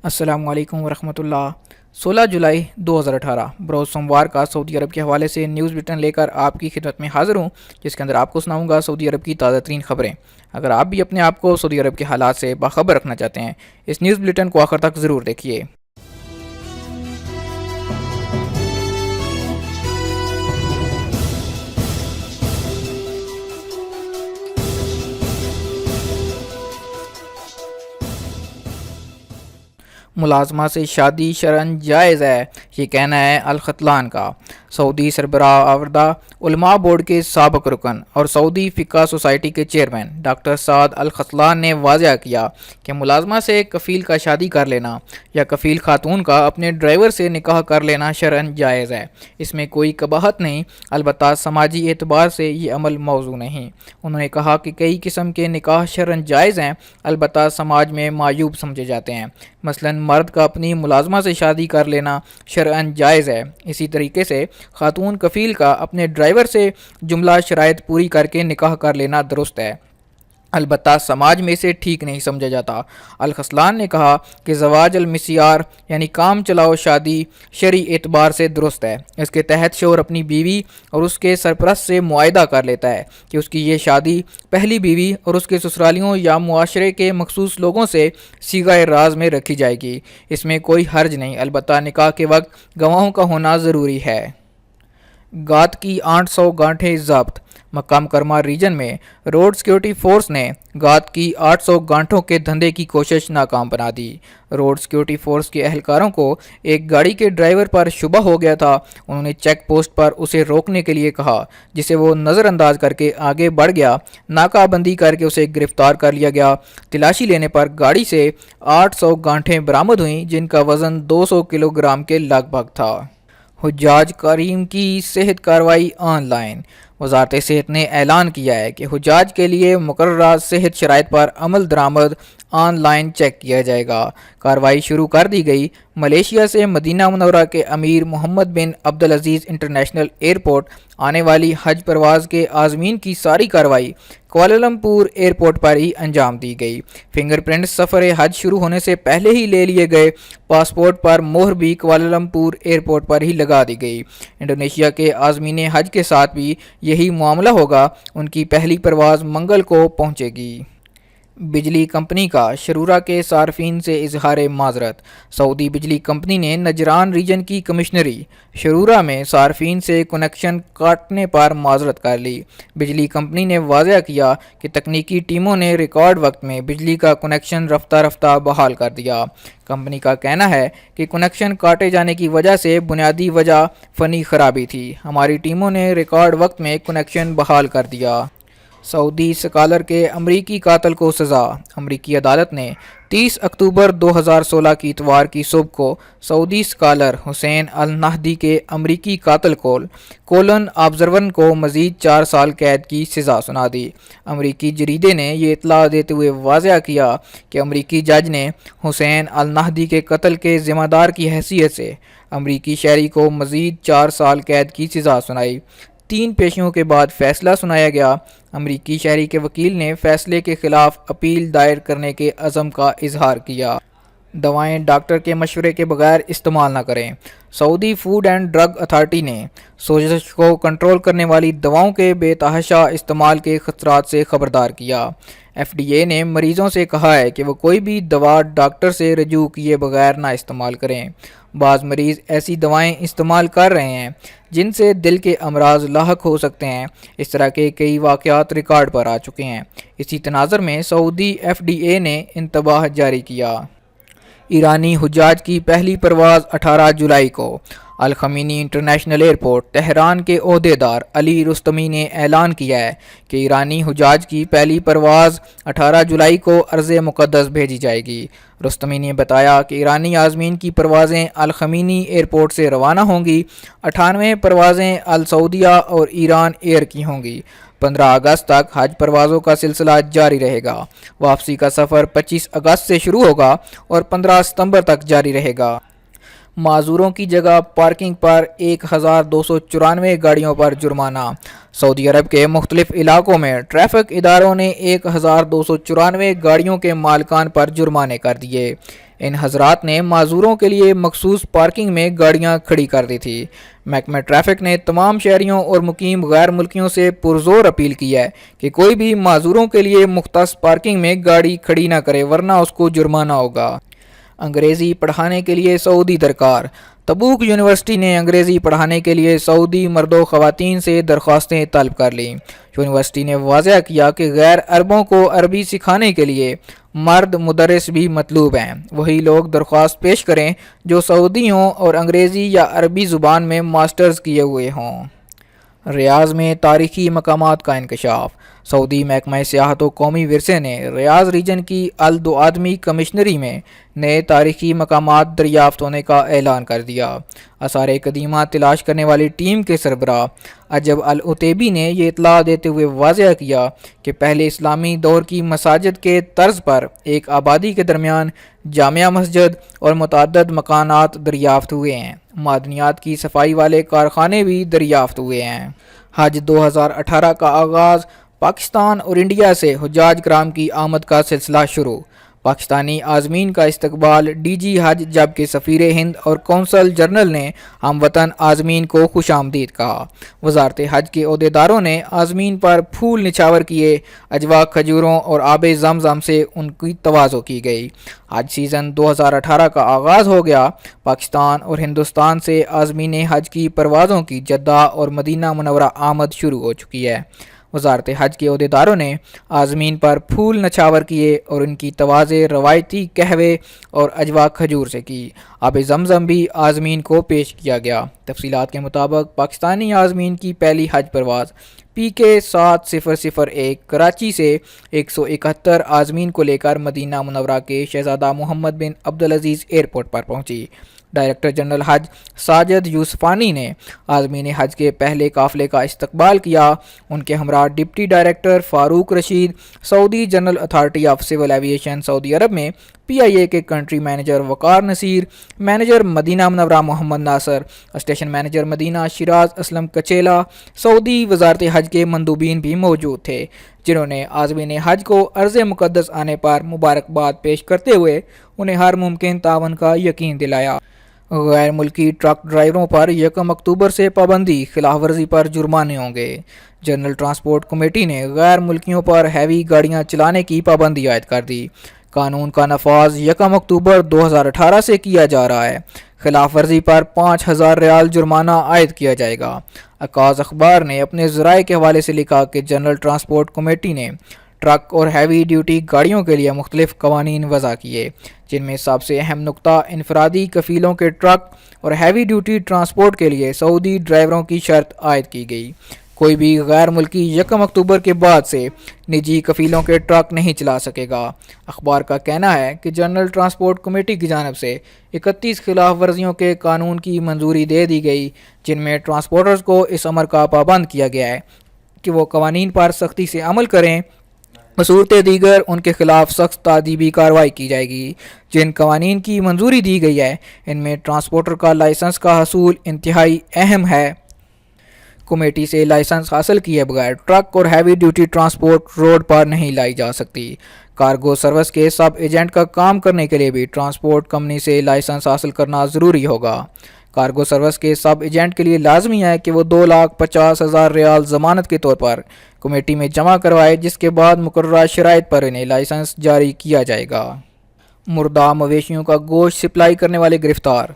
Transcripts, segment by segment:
السلام علیکم ورحمۃ اللہ۔ 16 جولائی 2018 بروز سوموار کا سعودی عرب کے حوالے سے نیوز بلیٹن لے کر آپ کی خدمت میں حاضر ہوں، جس کے اندر آپ کو سناؤں گا سعودی عرب کی تازہ ترین خبریں۔ اگر آپ بھی اپنے آپ کو سعودی عرب کے حالات سے باخبر رکھنا چاہتے ہیں، اس نیوز بلیٹن کو آخر تک ضرور دیکھیے۔ ملازمہ سے شادی شرعاً جائز ہے، یہ کہنا ہے الختلان کا۔ سعودی سربراہ آوردہ علماء بورڈ کے سابق رکن اور سعودی فقہ سوسائٹی کے چیئرمین ڈاکٹر سعد الختلان نے واضح کیا کہ ملازمہ سے کفیل کا شادی کر لینا یا کفیل خاتون کا اپنے ڈرائیور سے نکاح کر لینا شرعاً جائز ہے۔ اس میں کوئی قباحت نہیں، البتہ سماجی اعتبار سے یہ عمل موزوں نہیں۔ انہوں نے کہا کہ کئی قسم کے نکاح شرعاً جائز ہیں، البتہ سماج میں معیوب سمجھے جاتے ہیں۔ مثلاً مرد کا اپنی ملازمہ سے شادی کر لینا شرعاً جائز ہے، اسی طریقے سے خاتون کفیل کا اپنے ڈرائیور سے جملہ شرائط پوری کر کے نکاح کر لینا درست ہے، البتہ سماج میں اسے ٹھیک نہیں سمجھا جاتا۔ الختلان نے کہا کہ زواج المسیار یعنی کام چلاؤ شادی شرعی اعتبار سے درست ہے۔ اس کے تحت شوہر اپنی بیوی اور اس کے سرپرست سے معاہدہ کر لیتا ہے کہ اس کی یہ شادی پہلی بیوی اور اس کے سسرالیوں یا معاشرے کے مخصوص لوگوں سے صیغہ راز میں رکھی جائے گی۔ اس میں کوئی حرج نہیں، البتہ نکاح کے وقت گواہوں کا ہونا ضروری ہے۔ گات کی 800 گانٹھیں ضبط۔ مکہ مکرمہ ریجن میں روڈ سیکیورٹی فورس نے گات کی 800 گانٹھوں کے دھندے کی کوشش ناکام بنا دی۔ روڈ سیکیورٹی فورس کے اہلکاروں کو ایک گاڑی کے ڈرائیور پر شبہ ہو گیا تھا۔ انہوں نے چیک پوسٹ پر اسے روکنے کے لیے کہا، جسے وہ نظر انداز کر کے آگے بڑھ گیا۔ ناکہ بندی کر کے اسے گرفتار کر لیا گیا۔ تلاشی لینے پر گاڑی سے 800 گانٹھیں برآمد ہوئیں، جن کا وزن 200 کلو گرام کے لگ بھگ تھا۔ حجاج کریم کی صحت کارروائی آن لائن۔ وزارت صحت نے اعلان کیا ہے کہ حجاج کے لیے مقررہ صحت شرائط پر عمل درآمد آن لائن چیک کیا جائے گا۔ کارروائی شروع کر دی گئی۔ ملیشیا سے مدینہ منورہ کے امیر محمد بن عبدالعزیز انٹرنیشنل ایئرپورٹ آنے والی حج پرواز کے عازمین کی ساری کارروائی کوالالمپور ایئرپورٹ پر ہی انجام دی گئی۔ فنگر پرنٹ سفر حج شروع ہونے سے پہلے ہی لے لیے گئے پاسپورٹ پر مہر بھی کوالالمپور ایئرپورٹ پر ہی لگا دی گئی۔ انڈونیشیا کے عازمین حج کے ساتھ بھی یہی معاملہ ہوگا۔ ان کی پہلی پرواز منگل کو پہنچے گی۔ بجلی کمپنی کا شرورہ کے صارفین سے اظہار معذرت۔ سعودی بجلی کمپنی نے نجران ریجن کی کمشنری شرورہ میں صارفین سے کنکشن کاٹنے پر معذرت کر لی۔ بجلی کمپنی نے واضح کیا کہ تکنیکی ٹیموں نے ریکارڈ وقت میں بجلی کا کنکشن رفتہ رفتہ بحال کر دیا۔ کمپنی کا کہنا ہے کہ کنکشن کاٹے جانے کی وجہ سے بنیادی وجہ فنی خرابی تھی۔ ہماری ٹیموں نے ریکارڈ وقت میں کنکشن بحال کر دیا۔ سعودی سکالر کے امریکی قاتل کو سزا۔ امریکی عدالت نے 30 اکتوبر 2016 کی اتوار کی صبح کو سعودی سکالر حسین النہدی کے امریکی قاتل کولن آبزرون کو مزید 4 سال قید کی سزا سنا دی۔ امریکی جریدے نے یہ اطلاع دیتے ہوئے واضح کیا کہ امریکی جج نے حسین النہدی کے قتل کے ذمہ دار کی حیثیت سے امریکی شہری کو مزید 4 سال قید کی سزا سنائی۔ 3 پیشیوں کے بعد فیصلہ سنایا گیا۔ امریکی شہری کے وکیل نے فیصلے کے خلاف اپیل دائر کرنے کے عزم کا اظہار کیا۔ دوائیں ڈاکٹر کے مشورے کے بغیر استعمال نہ کریں۔ سعودی فوڈ اینڈ ڈرگ اتھارٹی نے سوزش کو کنٹرول کرنے والی دواؤں کے بے تحاشا استعمال کے خطرات سے خبردار کیا۔ ایف ڈی اے نے مریضوں سے کہا ہے کہ وہ کوئی بھی دوا ڈاکٹر سے رجوع کیے بغیر نہ استعمال کریں۔ بعض مریض ایسی دوائیں استعمال کر رہے ہیں جن سے دل کے امراض لاحق ہو سکتے ہیں۔ اس طرح کے کئی واقعات ریکارڈ پر آ چکے ہیں۔ اسی تناظر میں سعودی ایف ڈی اے نے انتباہ جاری کیا۔ ایرانی حجاج کی پہلی پرواز 18 جولائی کو۔ الخمینی انٹرنیشنل ایئرپورٹ تہران کے عہدیدار علی رستمی نے اعلان کیا ہے کہ ایرانی حجاج کی پہلی پرواز 18 جولائی کو ارض مقدس بھیجی جائے گی۔ رستمی نے بتایا کہ ایرانی عازمین کی پروازیں الخمینی ایئرپورٹ سے روانہ ہوں گی۔ 98 پروازیں السعودیہ اور ایران ایئر کی ہوں گی۔ 15 اگست تک حج پروازوں کا سلسلہ جاری رہے گا۔ واپسی کا سفر 25 اگست سے شروع ہوگا اور 15 ستمبر تک جاری رہے گا۔ معذوروں کی جگہ پارکنگ پر 1294 گاڑیوں پر جرمانہ۔ سعودی عرب کے مختلف علاقوں میں ٹریفک اداروں نے 1294 گاڑیوں کے مالکان پر جرمانے کر دیے۔ ان حضرات نے معذوروں کے لیے مخصوص پارکنگ میں گاڑیاں کھڑی کر دی تھی۔ محکمہ ٹریفک نے تمام شہریوں اور مقیم غیر ملکیوں سے پرزور اپیل کی ہے کہ کوئی بھی معذوروں کے لیے مختص پارکنگ میں گاڑی کھڑی نہ کرے ورنہ اس کو جرمانہ ہوگا۔ انگریزی پڑھانے کے لیے سعودی درکار۔ تبوک یونیورسٹی نے انگریزی پڑھانے کے لیے سعودی مرد و خواتین سے درخواستیں طلب کر لیں۔ یونیورسٹی نے واضح کیا کہ غیر عربوں کو عربی سکھانے کے لیے مرد مدرس بھی مطلوب ہیں۔ وہی لوگ درخواست پیش کریں جو سعودی ہوں اور انگریزی یا عربی زبان میں ماسٹرز کیے ہوئے ہوں۔ ریاض میں تاریخی مقامات کا انکشاف۔ سعودی محکمہ سیاحت و قومی ورثے نے ریاض ریجن کی الدعادمی کمشنری میں نئے تاریخی مقامات دریافت ہونے کا اعلان کر دیا۔ آثار قدیمہ تلاش کرنے والی ٹیم کے سربراہ عجب العتیبی نے یہ اطلاع دیتے ہوئے واضح کیا کہ پہلے اسلامی دور کی مساجد کے طرز پر ایک آبادی کے درمیان جامع مسجد اور متعدد مکانات دریافت ہوئے ہیں۔ معدنیات کی صفائی والے کارخانے بھی دریافت ہوئے ہیں۔ حج 2018 کا آغاز۔ پاکستان اور انڈیا سے حجاج کرام کی آمد کا سلسلہ شروع۔ پاکستانی عازمین کا استقبال ڈی جی حج جبکہ سفیر ہند اور قونصل جنرل نے ہم وطن عازمین کو خوش آمدید کہا۔ وزارت حج کے عہدیداروں نے عازمین پر پھول نچھاور کیے۔ اجوا کھجوروں اور آب زمزم سے ان کی تواضع کی گئی۔ حج سیزن 2018 کا آغاز ہو گیا۔ پاکستان اور ہندوستان سے عازمین حج کی پروازوں کی جدہ اور مدینہ منورہ آمد شروع ہو چکی ہے۔ وزارت حج کے عہدیداروں نے عازمین پر پھول نچھاور کیے اور ان کی تواضع روایتی قہوے اور اجوا کھجور سے کی۔ آب زمزم بھی عازمین کو پیش کیا گیا۔ تفصیلات کے مطابق پاکستانی عازمین کی پہلی حج پرواز PK 7001 کراچی سے 171 عازمین کو لے کر مدینہ منورہ کے شہزادہ محمد بن عبدالعزیز ایئرپورٹ پر پہنچی۔ ڈائریکٹر جنرل حج ساجد یوسفانی نے عازمین حج کے پہلے قافلے کا استقبال کیا۔ ان کے ہمراہ ڈپٹی ڈائریکٹر فاروق رشید، سعودی general authority of civil aviation سعودی عرب میں PIA کے country manager Waqar Naseer, manager مدینہ منورہ محمد ناصر، اسٹیشن مینیجر مدینہ شیراز اسلم کچیلا، سعودی وزارت حج کے مندوبین بھی موجود تھے، جنہوں نے عازمین حج کو ارض مقدس آنے پر مبارکباد پیش کرتے ہوئے انہیں ہر ممکن تعاون کا یقین دلایا۔ غیر ملکی ٹرک ڈرائیوروں پر 1 اکتوبر سے پابندی، خلاف ورزی پر جرمانے ہوں گے۔ جنرل ٹرانسپورٹ کمیٹی نے غیر ملکیوں پر ہیوی گاڑیاں چلانے کی پابندی عائد کر دی۔ قانون کا نفاذ 1 اکتوبر 2018 سے کیا جا رہا ہے۔ خلاف ورزی پر 5000 ریال جرمانہ عائد کیا جائے گا۔ عکاظ اخبار نے اپنے ذرائع کے حوالے سے لکھا کہ جنرل ٹرانسپورٹ کمیٹی نے ٹرک اور ہیوی ڈیوٹی گاڑیوں کے لیے مختلف قوانین وضع کیے، جن میں سب سے اہم نقطہ انفرادی کفیلوں کے ٹرک اور ہیوی ڈیوٹی ٹرانسپورٹ کے لیے سعودی ڈرائیوروں کی شرط عائد کی گئی۔ کوئی بھی غیر ملکی 1 اکتوبر کے بعد سے نجی کفیلوں کے ٹرک نہیں چلا سکے گا۔ اخبار کا کہنا ہے کہ جنرل ٹرانسپورٹ کمیٹی کی جانب سے 31 خلاف ورزیوں کے قانون کی منظوری دے دی گئی، جن میں ٹرانسپورٹرز کو اس امر کا پابند کیا گیا ہے کہ وہ قوانین پر سختی سے عمل کریں۔ بصورت دیگر ان کے خلاف سخت تعذیبی کارروائی کی جائے گی۔ جن قوانین کی منظوری دی گئی ہے ان میں ٹرانسپورٹر کا لائسنس کا حصول انتہائی اہم ہے۔ کمیٹی سے لائسنس حاصل کیے بغیر ٹرک اور ہیوی ڈیوٹی ٹرانسپورٹ روڈ پر نہیں لائی جا سکتی۔ کارگو سروس کے سب ایجنٹ کا کام کرنے کے لیے بھی ٹرانسپورٹ کمپنی سے لائسنس حاصل کرنا ضروری ہوگا۔ کارگو سروس کے سب ایجنٹ کے لیے لازمی ہے کہ وہ 2,50,000 ریال ضمانت کے طور پر کمیٹی میں جمع کروائے، جس کے بعد مقررہ شرائط پر انہیں لائسنس جاری کیا جائے گا۔ مردہ مویشیوں کا گوشت سپلائی کرنے والے گرفتار۔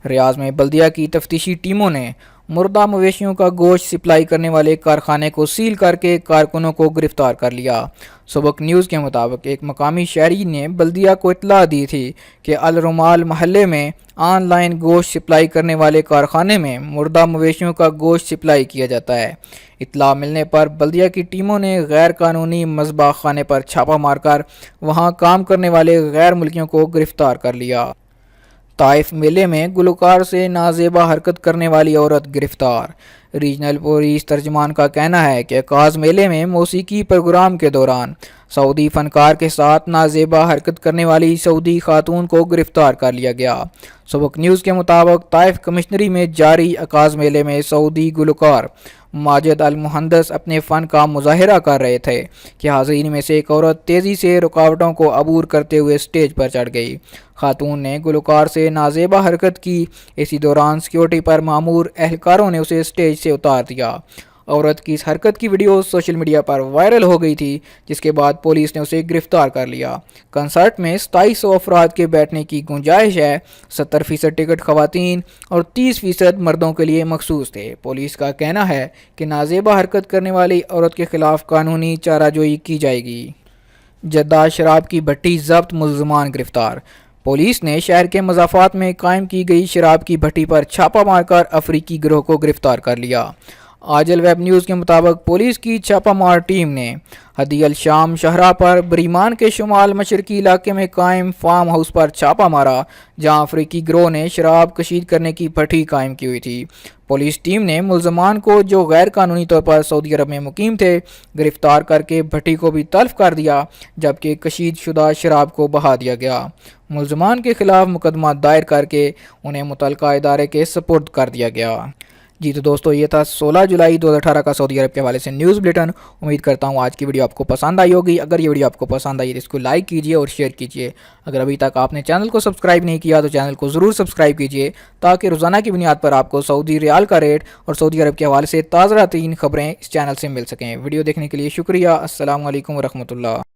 ریاض میں بلدیہ کی تفتیشی ٹیموں نے مردہ مویشیوں کا گوشت سپلائی کرنے والے کارخانے کو سیل کر کے کارکنوں کو گرفتار کر لیا۔ سبق نیوز کے مطابق ایک مقامی شہری نے بلدیہ کو اطلاع دی تھی کہ الرمال محلے میں آن لائن گوشت سپلائی کرنے والے کارخانے میں مردہ مویشیوں کا گوشت سپلائی کیا جاتا ہے۔ اطلاع ملنے پر بلدیہ کی ٹیموں نے غیر قانونی مذبح خانے پر چھاپہ مار کر وہاں کام کرنے والے غیر ملکیوں کو گرفتار کر لیا۔ طائف میلے میں گلوکار سے نازیبا حرکت کرنے والی عورت گرفتار۔ ریجنل پولیس ترجمان کا کہنا ہے کہ عکاظ میلے میں موسیقی پروگرام کے دوران سعودی فنکار کے ساتھ نازیبا حرکت کرنے والی سعودی خاتون کو گرفتار کر لیا گیا۔ سبق نیوز کے مطابق طائف کمشنری میں جاری عکاظ میلے میں سعودی گلوکار ماجد المہندس اپنے فن کا مظاہرہ کر رہے تھے کہ حاضرین میں سے ایک عورت تیزی سے رکاوٹوں کو عبور کرتے ہوئے سٹیج پر چڑھ گئی۔ خاتون نے گلوکار سے نازیبا حرکت کی۔ اسی دوران سیکیورٹی پر مامور اہلکاروں نے اسے سٹیج سے اتار دیا۔ عورت کی اس حرکت کی ویڈیو سوشل میڈیا پر وائرل ہو گئی تھی، جس کے بعد پولیس نے اسے گرفتار کر لیا۔ کنسرٹ میں 2700 افراد کے بیٹھنے کی گنجائش ہے۔ 70% ٹکٹ خواتین اور 30% مردوں کے لیے مخصوص تھے۔ پولیس کا کہنا ہے کہ نازیبا حرکت کرنے والی عورت کے خلاف قانونی چارہ جوئی کی جائے گی۔ جدہ شراب کی بھٹی ضبط، ملزمان گرفتار۔ پولیس نے شہر کے مضافات میں قائم کی گئی شراب کی بھٹی پر چھاپہ مار کر افریقی گروہ کو گرفتار کر لیا۔ آجل ویب نیوز کے مطابق پولیس کی چھاپہ مار ٹیم نے ہدی الشام شاہراہ پر بریمان کے شمال مشرقی علاقے میں قائم فارم ہاؤس پر چھاپہ مارا، جہاں افریقی گروہ نے شراب کشید کرنے کی بھٹی قائم کی ہوئی تھی۔ پولیس ٹیم نے ملزمان کو، جو غیر قانونی طور پر سعودی عرب میں مقیم تھے، گرفتار کر کے بھٹی کو بھی تلف کر دیا، جبکہ کشید شدہ شراب کو بہا دیا گیا۔ ملزمان کے خلاف مقدمہ دائر کر کے انہیں متعلقہ ادارے کے سپرد کر دیا گیا۔ جی تو دوستو، یہ تھا 16 جولائی 2018 کا سعودی عرب کے حوالے سے نیوز بلیٹن۔ امید کرتا ہوں آج کی ویڈیو آپ کو پسند آئی ہوگی۔ اگر یہ ویڈیو آپ کو پسند آئی تو اس کو لائک کیجئے اور شیئر کیجئے۔ اگر ابھی تک آپ نے چینل کو سبسکرائب نہیں کیا تو چینل کو ضرور سبسکرائب کیجئے، تاکہ روزانہ کی بنیاد پر آپ کو سعودی ریال کا ریٹ اور سعودی عرب کے حوالے سے تازہ ترین خبریں اس چینل سے مل سکیں۔ ویڈیو دیکھنے کے لیے شکریہ۔ السلام علیکم ورحمۃ اللہ۔